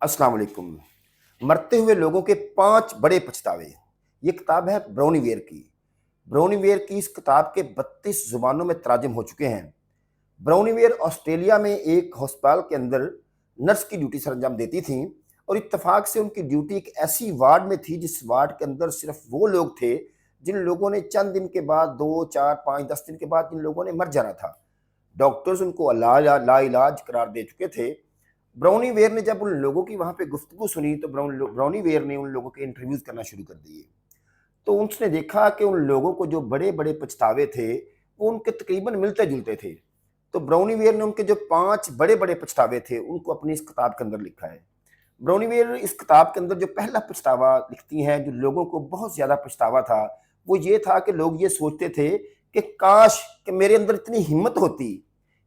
अस्सलाम वालेकुम। मरते हुए लोगों के 5 बड़े पछतावे। ये किताब है ब्राउनिवेयर की। ब्राउनिवेयर की इस किताब के 32 ज़ुबानों में तराजुम हो चुके हैं। ब्राउनिवेयर ऑस्ट्रेलिया में एक अस्पताल के अंदर नर्स की ड्यूटी सरअंजाम देती थीं और इत्तेफाक से उनकी ड्यूटी एक ऐसी वार्ड में थी जिस वार्ड के अंदर सिर्फ वो लोग थे जिन लोगों ने चंद दिन के बाद 2, 4, 5, 10 दिन के बाद जिन लोगों ने मर जाना था। डॉक्टर्स उनको लाइलाज करार दे चुके थे। ब्राउनिवेयर ने जब उन लोगों की वहाँ पे गुफ्तगू सुनी तो ब्राउनिवेयर ने उन लोगों के इंटरव्यूज़ करना शुरू कर दिए। तो उसने देखा कि उन लोगों को जो बड़े-बड़े पछतावे थे, वो उनके तकरीबन मिलते-जुलते थे। तो ब्राउनिवेयर ने उनके जो 5 बड़े-बड़े पछतावे थे, उनको अपनी इस किताब के अंदर लिखा है। ब्राउनिवेयर इस किताब के अंदर जो पहला पछतावा लिखती हैं, जो लोगों को बहुत ज़्यादा पछतावा था, वो ये था कि लोग ये सोचते थे कि काश कि मेरे अंदर इतनी हिम्मत होती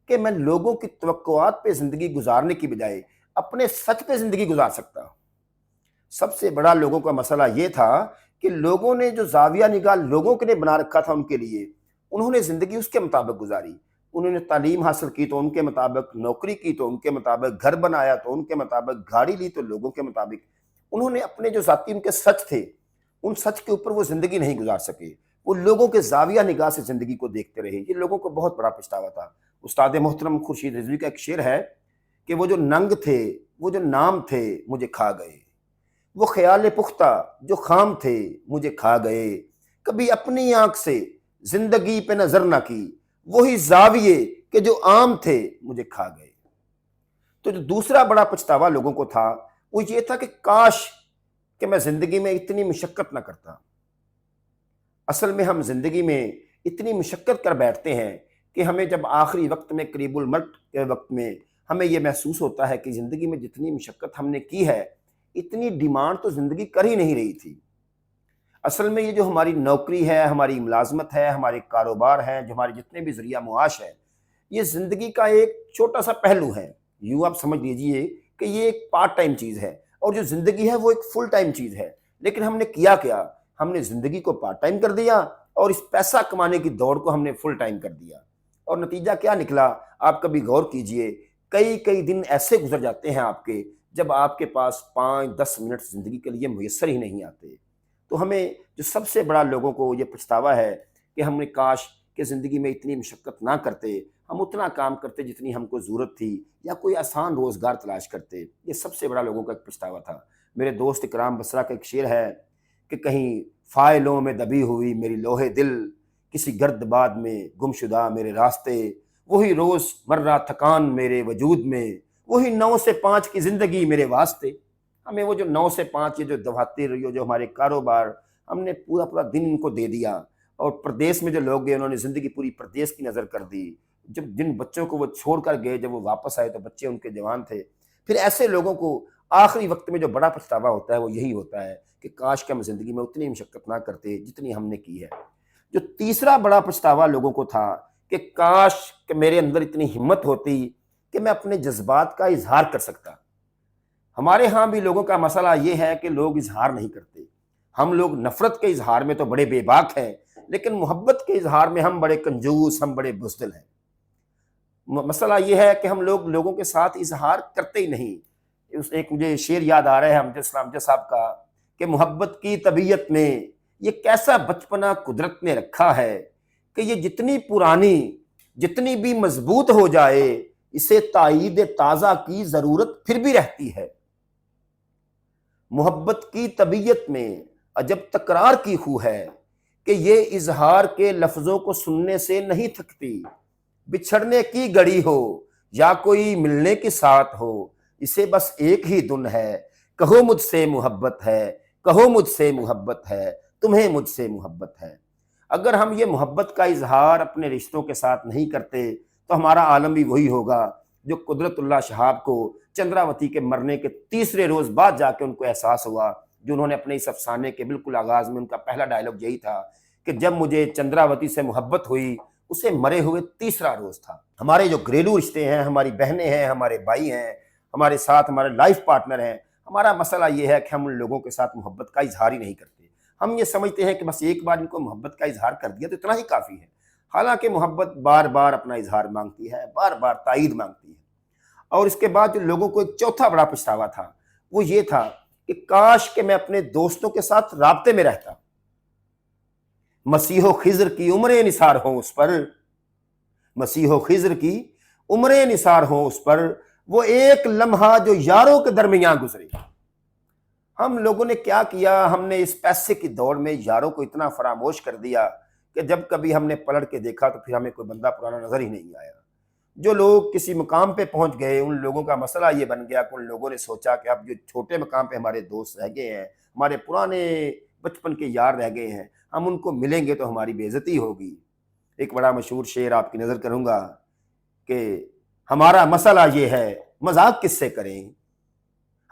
कि मैं लोगों की तवक्कुआत पे ज़िंदगी गुज़ारने की बजाय अपने सच पे ज़िंदगी गुज़ार सकता। सबसे बड़ा लोगों का मसला ये था कि लोगों ने जो ज़ाविया निगाह लोगों के लिए बना रखा था उनके लिए, उन्होंने ज़िंदगी उसके मुताबिक गुज़ारी। उन्होंने तालीम हासिल की तो उनके मुताबिक, नौकरी की तो उनके मुताबिक, घर बनाया तो उनके मुताबिक, गाड़ी ली तो लोगों के मुताबिक। उन्होंने अपने जो ज़ाती उनके सच थे, उन सच के ऊपर वो ज़िंदगी नहीं गुज़ार सके। वो लोगों के ज़ाविया निगाह से ज़िंदगी को देखते रहे। ये लोगों को बहुत बड़ा पछतावा था। उस्ताद मोहतरम खुर्शीद रिज़वी का एक शेर है कि वो जो नंग थे, वो जो नाम थे, मुझे खा गए। वो ख़याल पुख्ता जो ख़ाम थे, मुझे खा गए। कभी अपनी आँख से ज़िंदगी पे नज़र ना की, वही ज़ाविये के जो आम थे, मुझे खा गए। तो जो दूसरा बड़ा पछतावा लोगों को था, वो ये था कि काश कि मैं ज़िंदगी में इतनी मशक्क़त ना करता। असल में हम ज़िंदगी में इतनी मशक्क़त कर बैठते हैं कि हमें जब आखिरी वक्त में करीबुल मौत के वक्त में हमें ये महसूस होता है कि ज़िंदगी में जितनी मशक्क़त हमने की है, इतनी डिमांड तो ज़िंदगी कर ही नहीं रही थी। असल में ये जो हमारी नौकरी है, हमारी मुलाज़मत है, हमारे कारोबार हैं, जो हमारे जितने भी ज़रिया मुआश है, ये ज़िंदगी का एक छोटा-सा पहलू है। यूँ आप समझ लीजिए कि ये एक पार्ट टाइम चीज़ है और जो ज़िंदगी है वो एक फुल टाइम चीज़ है। लेकिन हमने किया क्या? हमने ज़िंदगी को पार्ट टाइम कर दिया और इस पैसा कमाने की दौड़ को हमने फुल टाइम कर दिया। और नतीजा क्या निकला? आप कभी गौर कीजिए, कई-कई दिन ऐसे गुज़र जाते हैं आपके, जब आपके पास 5-10 मिनट ज़िंदगी के लिए मुयस्सर ही नहीं आते। तो हमें जो सबसे बड़ा लोगों को ये पछतावा है कि हमने काश कि ज़िंदगी में इतनी मशक्क़त ना करते, हम उतना काम करते जितनी हमको ज़रूरत थी या कोई आसान रोज़गार तलाश करते। ये सबसे बड़ा लोगों का एक पछतावा था। मेरे दोस्त इकराम बसरा का एक शेर है कि कहीं फ़ाइलों में दबी हुई मेरी लोहे दिल, किसी गर्दबाद में गुमशुदा मेरे रास्ते, वही रोज़मर्रा थकान मेरे वजूद में, वही 9 से 5 की ज़िंदगी मेरे वास्ते। हमें वो जो 9 से 5 ये जो दवातिर, ये जो हमारे कारोबार, हमने पूरा-पूरा दिन इनको दे दिया और प्रदेश में जो लोग गए उन्होंने ज़िंदगी पूरी प्रदेश की नज़र कर दी। जब जिन बच्चों को वो छोड़ कर गए, जब वो वापस आए तो बच्चे उनके जवान थे। फिर ऐसे लोगों को आखिरी वक़्त में जो बड़ा पछतावा होता है वो यही होता है कि काश कि हम ज़िंदगी में उतनी मशक्कत ना करते जितनी हमने की है। जो तीसरा बड़ा पछतावा लोगों को था कि काश कि मेरे अंदर इतनी हिम्मत होती कि मैं अपने जज़्बात का इज़हार कर सकता। हमारे यहाँ भी लोगों का मसला ये है कि लोग इज़हार नहीं करते। हम लोग नफ़रत के इज़हार में तो बड़े बेबाक हैं, लेकिन मोहब्बत के इज़हार में हम बड़े कंजूस, हम बड़े बुज़दिल हैं। मसला ये है कि हम लोग लोगों के साथ इज़हार करते ही नहीं। उस एक मुझे शेर याद आ रहा है अमजद साहब का कि मोहब्बत की तबीयत में ये कैसा बचपना कुदरत ने रखा है कि ये जितनी पुरानी, जितनी भी मज़बूत हो जाए, इसे ताईद ताज़ा की ज़रूरत फिर भी रहती है। मोहब्बत की तबीयत में अजब तकरार की खू है कि ये इजहार के लफ्ज़ों को सुनने से नहीं थकती। बिछड़ने की घड़ी हो या कोई मिलने की साथ हो, इसे बस एक ही धुन है, कहो मुझसे मोहब्बत है, कहो मुझसे मोहब्बत है, तुम्हें मुझसे मोहब्बत है। अगर हम ये मोहब्बत का इजहार अपने रिश्तों के साथ नहीं करते तो हमारा आलम भी वही होगा जो कुदरतुल्लाह शहाब को चंद्रावती के मरने के तीसरे रोज़ बाद जाके उनको एहसास हुआ, जो उन्होंने अपने इस अफ़साने के बिल्कुल आगाज़ में उनका पहला डायलॉग यही था कि जब मुझे चंद्रावती से मोहब्बत हुई, उसे मरे हुए तीसरा रोज़ था। हमारे जो घरेलू रिश्ते हैं, हमारी बहनें हैं, हमारे भाई हैं, हमारे साथ हमारे लाइफ पार्टनर हैं, हमारा मसला ये है कि हम उन लोगों के साथ मोहब्बत का इज़हार ही नहीं करते। हम ये समझते हैं कि बस एक बार इनको मोहब्बत का इज़हार कर दिया तो इतना ही काफ़ी है। हालाँकि मोहब्बत बार-बार अपना इज़हार माँगती है, बार-बार ताईद माँगती है। और इसके बाद जो लोगों को एक चौथा बड़ा पछतावा था, वो ये था कि काश कि मैं अपने दोस्तों के साथ राब्ते में रहता। मसीहो खिज्र की उम्रें निसार हो उस पर, मसीहो खिज्र की उम्रें निसार हो उस पर, वो एक लम्हा जो यारों के दरमियान गुजरे। हम लोगों ने क्या किया, हमने इस पैसे की दौड़ में यारों को इतना फरामोश कर दिया कि जब कभी हमने पलट के देखा तो फिर हमें कोई बंदा पुराना नजर ही नहीं आया। जो लोग किसी मुकाम पे पहुंच गए, उन लोगों का मसला ये बन गया कि उन लोगों ने सोचा कि अब जो छोटे मुकाम पे हमारे दोस्त रह गए हैं, हमारे पुराने बचपन के यार रह गए हैं, हम उनको मिलेंगे तो हमारी बेइज्जती होगी। एक बड़ा मशहूर शेर आपकी नज़र करूंगा कि हमारा मसला ये है मजाक किससे करें,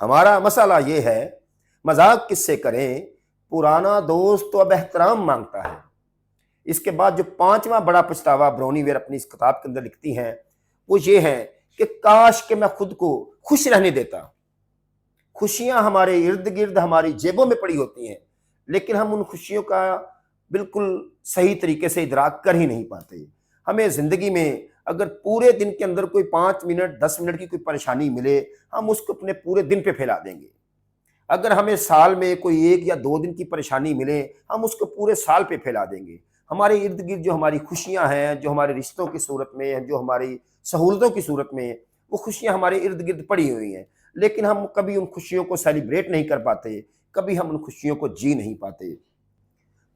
हमारा मसला ये है मजाक किससे करें, पुराना दोस्त तो अब एहतराम मांगता है। इसके बाद जो पांचवा बड़ा पछतावा ब्राउनीवेयर अपनी इस किताब के अंदर लिखती हैं वो ये है कि काश कि मैं खुद को खुश रहने देता। खुशियां हमारे इर्द गिर्द हमारी जेबों में पड़ी होती हैं, लेकिन हम उन खुशियों का बिल्कुल सही तरीके से इदराक कर ही नहीं पाते। हमें जिंदगी में अगर पूरे दिन के अंदर कोई 5 मिनट 10 मिनट की कोई परेशानी मिले, हम उसको अपने पूरे दिन पे फैला देंगे। अगर हमें साल में कोई 1 या 2 दिन की परेशानी मिले, हम उसको पूरे साल पे फैला देंगे। हमारे इर्द गिर्द जो हमारी खुशियां हैं, जो हमारे रिश्तों की सूरत में हैं, जो हमारी सहूलतों की सूरत में, वो खुशियां हमारे इर्द गिर्द पड़ी हुई हैं, लेकिन हम कभी उन खुशियों को सेलिब्रेट नहीं कर पाते, कभी हम उन खुशियों को जी नहीं पाते।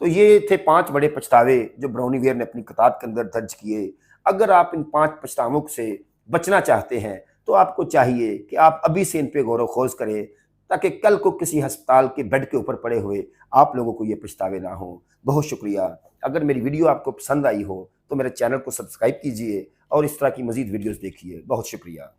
तो ये थे 5 बड़े पछतावे जो ब्राउनीवेयर ने अपनी किताब के अंदर दर्ज किए। अगर आप इन 5 पछतावों से बचना चाहते हैं तो आपको चाहिए कि आप अभी से इन पे गौर खोज करें, ताकि कल को किसी अस्पताल के बेड के ऊपर पड़े हुए आप लोगों को ये पछतावे ना हो। बहुत शुक्रिया। अगर मेरी वीडियो आपको पसंद आई हो तो मेरे चैनल को सब्सक्राइब कीजिए और इस तरह की मज़ीद वीडियोज़ देखिए। बहुत शुक्रिया।